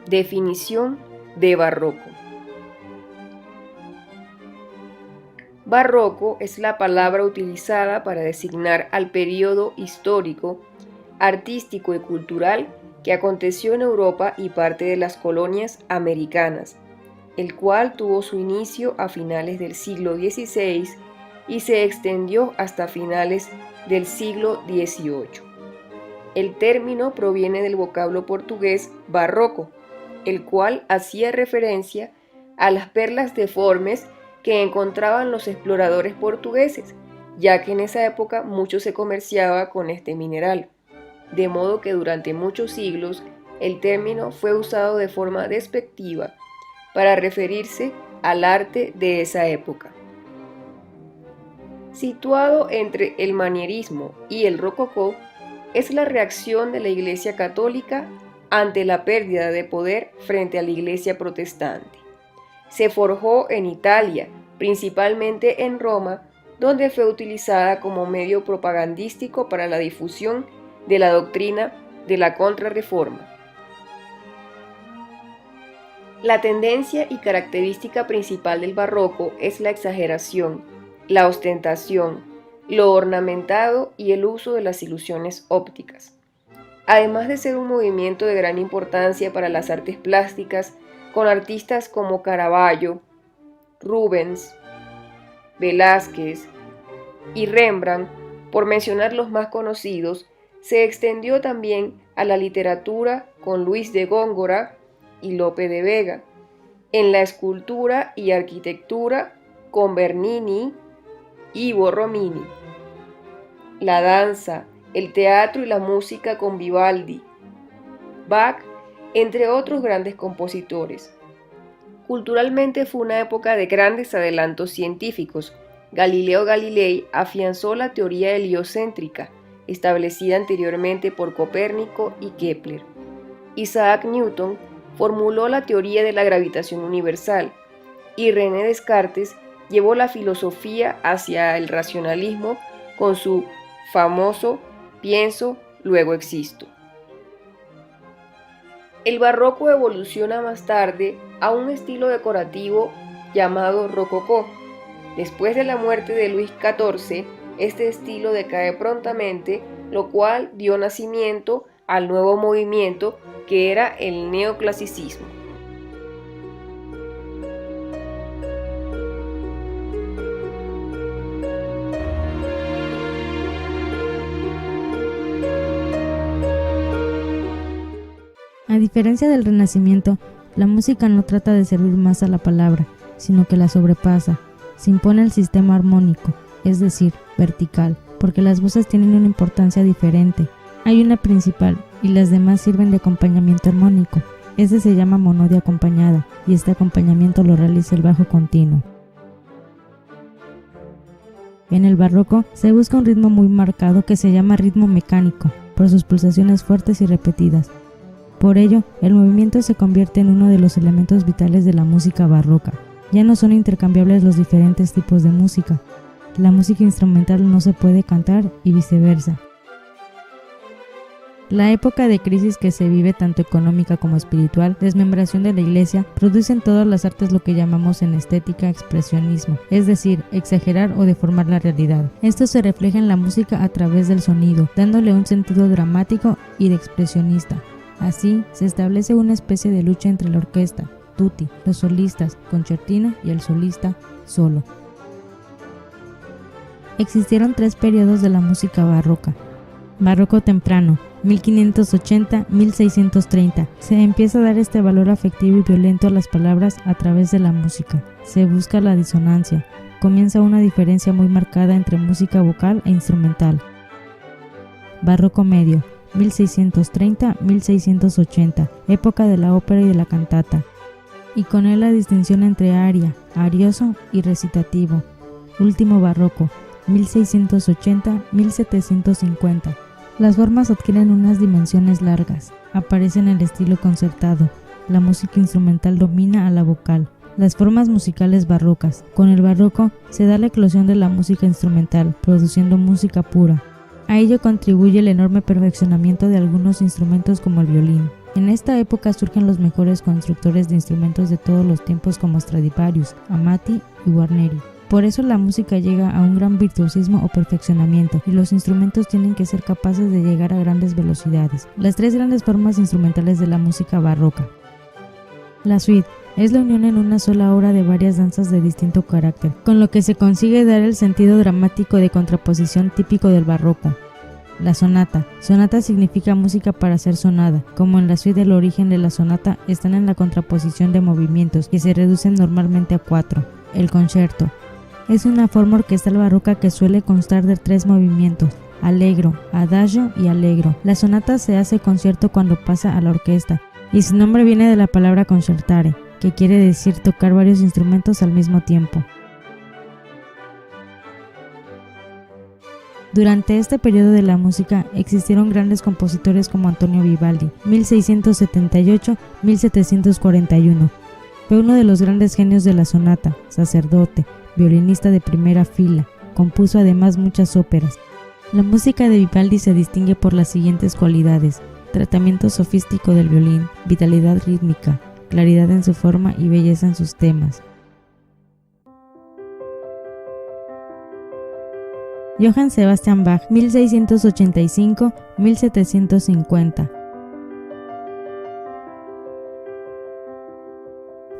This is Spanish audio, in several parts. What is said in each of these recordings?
Definición de barroco. Barroco es la palabra utilizada para designar al periodo histórico, artístico y cultural que aconteció en Europa y parte de las colonias americanas, el cual tuvo su inicio a finales del siglo XVI y se extendió hasta finales del siglo XVIII. El término proviene del vocablo portugués barroco, el cual hacía referencia a las perlas deformes que encontraban los exploradores portugueses, ya que en esa época mucho se comerciaba con este mineral, de modo que durante muchos siglos el término fue usado de forma despectiva para referirse al arte de esa época. Situado entre el manierismo y el rococó, es la reacción de la Iglesia Católica ante la pérdida de poder frente a la Iglesia Protestante. Se forjó en Italia, principalmente en Roma, donde fue utilizada como medio propagandístico para la difusión de la doctrina de la Contrarreforma. La tendencia y característica principal del barroco es la exageración, la ostentación, lo ornamentado y el uso de las ilusiones ópticas. Además de ser un movimiento de gran importancia para las artes plásticas, con artistas como Caravaggio, Rubens, Velázquez y Rembrandt, por mencionar los más conocidos, se extendió también a la literatura con Luis de Góngora y Lope de Vega, en la escultura y arquitectura con Bernini y Borromini, la danza, el teatro y la música con Vivaldi, Bach, entre otros grandes compositores. Culturalmente fue una época de grandes adelantos científicos. Galileo Galilei afianzó la teoría heliocéntrica, establecida anteriormente por Copérnico y Kepler. Isaac Newton formuló la teoría de la gravitación universal, y René Descartes llevó la filosofía hacia el racionalismo con su famoso pienso, luego existo. El barroco evoluciona más tarde a un estilo decorativo llamado rococó. Después de la muerte de Luis XIV, este estilo decae prontamente, lo cual dio nacimiento al nuevo movimiento que era el neoclasicismo. A diferencia del Renacimiento, la música no trata de servir más a la palabra, sino que la sobrepasa. Se impone el sistema armónico, es decir, vertical, porque las voces tienen una importancia diferente. Hay una principal y las demás sirven de acompañamiento armónico. Este se llama monodia acompañada y este acompañamiento lo realiza el bajo continuo. En el barroco se busca un ritmo muy marcado que se llama ritmo mecánico, por sus pulsaciones fuertes y repetidas. Por ello, el movimiento se convierte en uno de los elementos vitales de la música barroca. Ya no son intercambiables los diferentes tipos de música. La música instrumental no se puede cantar y viceversa. La época de crisis que se vive tanto económica como espiritual, desmembración de la iglesia, produce en todas las artes lo que llamamos en estética expresionismo, es decir, exagerar o deformar la realidad. Esto se refleja en la música a través del sonido, dándole un sentido dramático y de expresionista. Así, se establece una especie de lucha entre la orquesta, tutti, los solistas, concertina y el solista, solo. Existieron 3 periodos de la música barroca. Barroco temprano, 1580-1630. Se empieza a dar este valor afectivo y violento a las palabras a través de la música. Se busca la disonancia. Comienza una diferencia muy marcada entre música vocal e instrumental. Barroco medio, 1630-1680, época de la ópera y de la cantata, y con él la distinción entre aria, arioso y recitativo. Último barroco, 1680-1750. Las formas adquieren unas dimensiones largas, aparecen el estilo concertado, la música instrumental domina a la vocal. Las formas musicales barrocas. Con el barroco se da la eclosión de la música instrumental, produciendo música pura. A ello contribuye el enorme perfeccionamiento de algunos instrumentos como el violín. En esta época surgen los mejores constructores de instrumentos de todos los tiempos como Stradivarius, Amati y Guarneri. Por eso la música llega a un gran virtuosismo o perfeccionamiento y los instrumentos tienen que ser capaces de llegar a grandes velocidades. Las tres grandes formas instrumentales de la música barroca. La suite es la unión en una sola obra de varias danzas de distinto carácter, con lo que se consigue dar el sentido dramático de contraposición típico del barroco. La sonata. Sonata significa música para ser sonada. Como en la suite, el origen de la sonata están en la contraposición de movimientos, que se reducen normalmente a 4. El concerto. Es una forma orquestal barroca que suele constar de 3 movimientos: allegro, adagio y allegro. La sonata se hace concierto cuando pasa a la orquesta, y su nombre viene de la palabra concertare, que quiere decir tocar varios instrumentos al mismo tiempo. Durante este periodo de la música existieron grandes compositores como Antonio Vivaldi, 1678-1741. Fue uno de los grandes genios de la sonata, sacerdote, violinista de primera fila, compuso además muchas óperas. La música de Vivaldi se distingue por las siguientes cualidades: tratamiento sofístico del violín, vitalidad rítmica, claridad en su forma y belleza en sus temas. Johann Sebastian Bach, 1685-1750.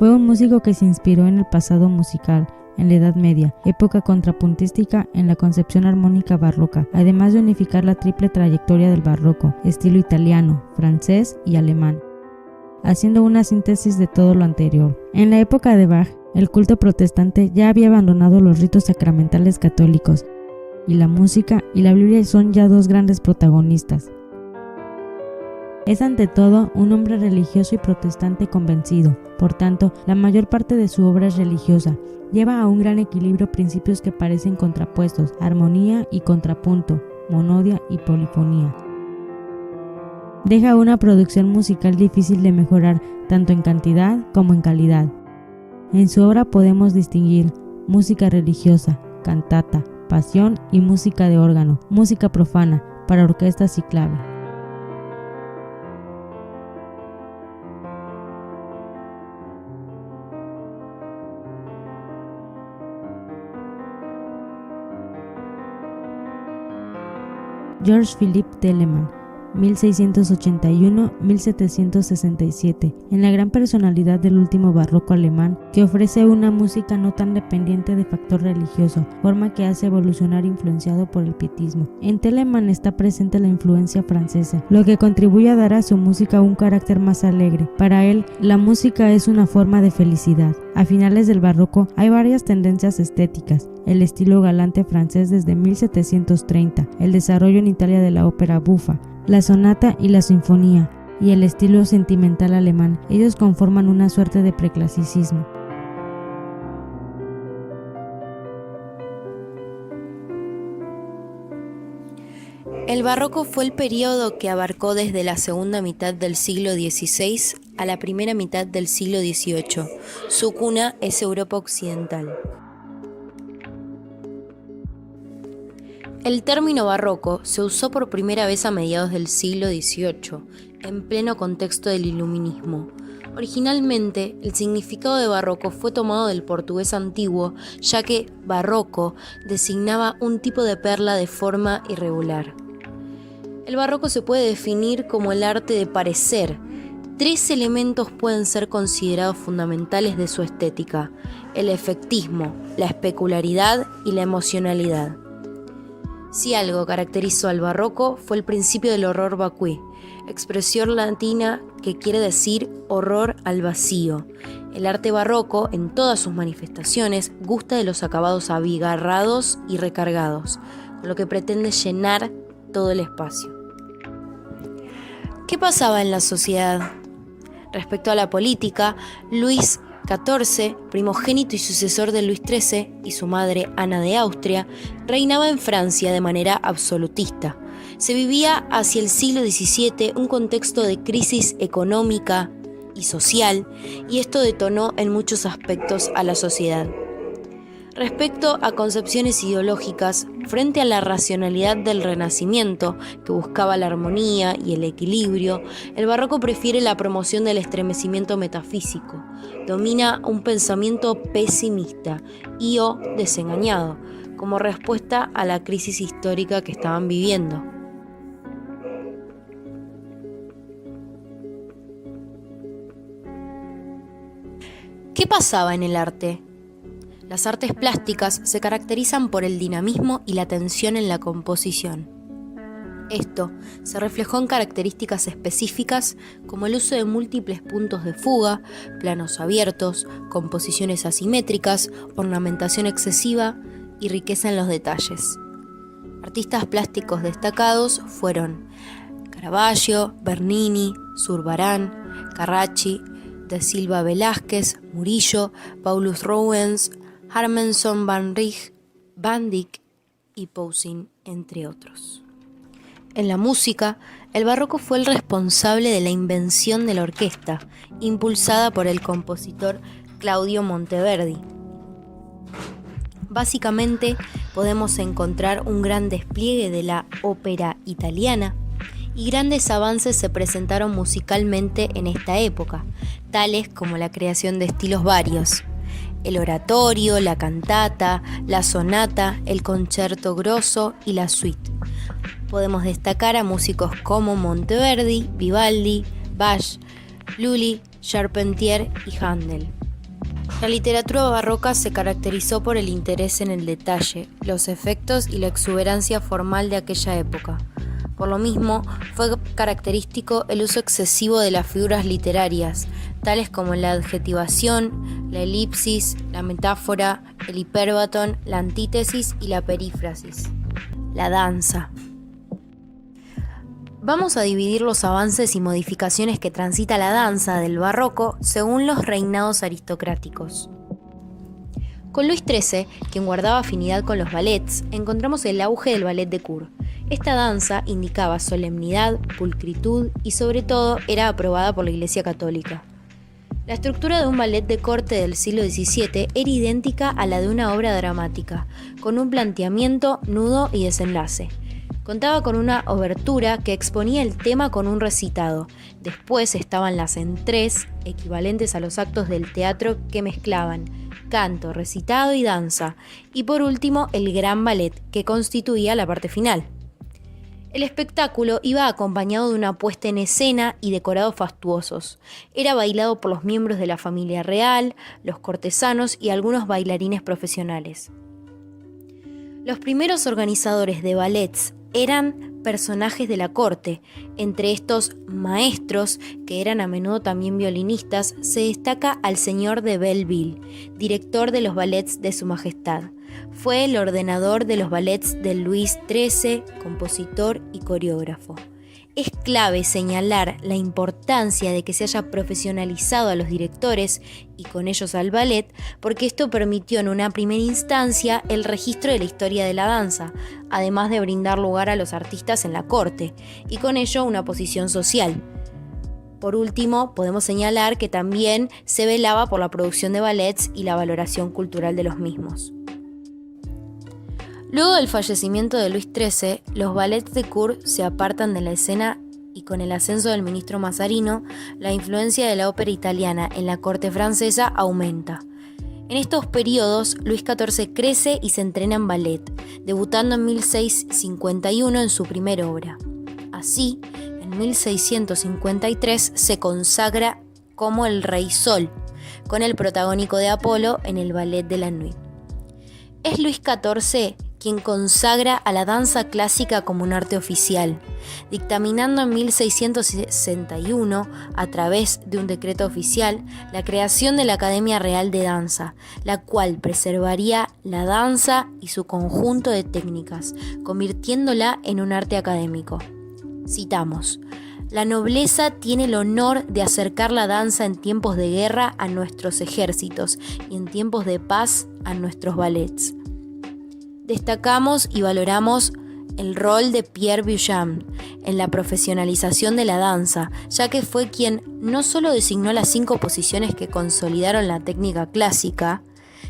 Fue un músico que se inspiró en el pasado musical, en la Edad Media, época contrapuntística en la concepción armónica barroca, además de unificar la triple trayectoria del barroco, estilo italiano, francés y alemán, haciendo una síntesis de todo lo anterior. En la época de Bach, el culto protestante ya había abandonado los ritos sacramentales católicos, y la música y la Biblia son ya dos grandes protagonistas. Es ante todo un hombre religioso y protestante convencido, por tanto, la mayor parte de su obra es religiosa. Lleva a un gran equilibrio principios que parecen contrapuestos: armonía y contrapunto, monodia y polifonía. Deja una producción musical difícil de mejorar tanto en cantidad como en calidad. En su obra podemos distinguir música religiosa, cantata, pasión y música de órgano, música profana, para orquestas y clave. George Philipp Telemann, 1681-1767, en la gran personalidad del último barroco alemán, que ofrece una música no tan dependiente de factor religioso, forma que hace evolucionar influenciado por el pietismo. En Telemann está presente la influencia francesa, lo que contribuye a dar a su música un carácter más alegre. Para él, la música es una forma de felicidad. A finales del barroco hay varias tendencias estéticas: el estilo galante francés desde 1730, el desarrollo en Italia de la ópera buffa, la sonata y la sinfonía, y el estilo sentimental alemán. Ellos conforman una suerte de preclasicismo. El barroco fue el periodo que abarcó desde la segunda mitad del siglo XVI a la primera mitad del siglo XVIII. Su cuna es Europa Occidental. El término barroco se usó por primera vez a mediados del siglo XVIII, en pleno contexto del iluminismo. Originalmente, el significado de barroco fue tomado del portugués antiguo, ya que barroco designaba un tipo de perla de forma irregular. El barroco se puede definir como el arte de parecer. 3 elementos pueden ser considerados fundamentales de su estética: el efectismo, la especularidad y la emocionalidad. Si algo caracterizó al barroco fue el principio del horror vacui, expresión latina que quiere decir horror al vacío. El arte barroco, en todas sus manifestaciones, gusta de los acabados abigarrados y recargados, con lo que pretende llenar todo el espacio. ¿Qué pasaba en la sociedad? Respecto a la política, Luis XIV, primogénito y sucesor de Luis XIII, y su madre Ana de Austria, reinaba en Francia de manera absolutista. Se vivía hacia el siglo XVII un contexto de crisis económica y social, y esto detonó en muchos aspectos a la sociedad. Respecto a concepciones ideológicas, frente a la racionalidad del Renacimiento, que buscaba la armonía y el equilibrio, el barroco prefiere la promoción del estremecimiento metafísico. Domina un pensamiento pesimista y o desengañado, como respuesta a la crisis histórica que estaban viviendo. ¿Qué pasaba en el arte? Las artes plásticas se caracterizan por el dinamismo y la tensión en la composición. Esto se reflejó en características específicas como el uso de múltiples puntos de fuga, planos abiertos, composiciones asimétricas, ornamentación excesiva y riqueza en los detalles. Artistas plásticos destacados fueron Caravaggio, Bernini, Zurbarán, Carracci, Da Silva Velázquez, Murillo, Paulus Rubens, Harmenson van Rijn, Van Dyck y Poussin, entre otros. En la música, el barroco fue el responsable de la invención de la orquesta, impulsada por el compositor Claudio Monteverdi. Básicamente, podemos encontrar un gran despliegue de la ópera italiana, y grandes avances se presentaron musicalmente en esta época, tales como la creación de estilos varios. El oratorio, la cantata, la sonata, el concierto grosso y la suite. Podemos destacar a músicos como Monteverdi, Vivaldi, Bach, Lully, Charpentier y Händel. La literatura barroca se caracterizó por el interés en el detalle, los efectos y la exuberancia formal de aquella época. Por lo mismo, fue característico el uso excesivo de las figuras literarias, tales como la adjetivación, la elipsis, la metáfora, el hipérbaton, la antítesis y la perífrasis. La danza. Vamos a dividir los avances y modificaciones que transita la danza del barroco según los reinados aristocráticos. Con Luis XIII, quien guardaba afinidad con los ballets, encontramos el auge del ballet de cour. Esta danza indicaba solemnidad, pulcritud y sobre todo era aprobada por la Iglesia Católica. La estructura de un ballet de corte del siglo XVII era idéntica a la de una obra dramática, con un planteamiento, nudo y desenlace. Contaba con una obertura que exponía el tema con un recitado. Después estaban las entrées, equivalentes a los actos del teatro que mezclaban canto, recitado y danza. Y por último, el gran ballet, que constituía la parte final. El espectáculo iba acompañado de una puesta en escena y decorados fastuosos. Era bailado por los miembros de la familia real, los cortesanos y algunos bailarines profesionales. Los primeros organizadores de ballets eran personajes de la corte. Entre estos maestros, que eran a menudo también violinistas, se destaca al señor de Belleville, director de los ballets de Su Majestad. Fue el ordenador de los ballets de Luis XIII, compositor y coreógrafo. Es clave señalar la importancia de que se haya profesionalizado a los directores y con ellos al ballet, porque esto permitió en una primera instancia el registro de la historia de la danza, además de brindar lugar a los artistas en la corte, y con ello una posición social. Por último, podemos señalar que también se velaba por la producción de ballets y la valoración cultural de los mismos. Luego del fallecimiento de Luis XIII, los ballets de cour se apartan de la escena y con el ascenso del ministro Mazarino, la influencia de la ópera italiana en la corte francesa aumenta. En estos periodos, Luis XIV crece y se entrena en ballet, debutando en 1651 en su primera obra. Así, en 1653 se consagra como el Rey Sol, con el protagónico de Apolo en el ballet de la Nuit. Es Luis XIV quien consagra a la danza clásica como un arte oficial, dictaminando en 1661, a través de un decreto oficial, la creación de la Academia Real de Danza, la cual preservaría la danza y su conjunto de técnicas, convirtiéndola en un arte académico. Citamos: la nobleza tiene el honor de acercar la danza en tiempos de guerra a nuestros ejércitos y en tiempos de paz a nuestros ballets. Destacamos y valoramos el rol de Pierre Buchan en la profesionalización de la danza, ya que fue quien no solo designó las 5 posiciones que consolidaron la técnica clásica,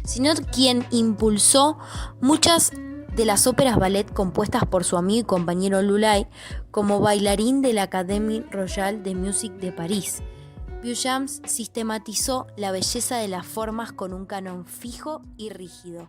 sino quien impulsó muchas de las óperas ballet compuestas por su amigo y compañero Lully como bailarín de la Académie Royale de Musique de París. Beauchamp sistematizó la belleza de las formas con un canon fijo y rígido.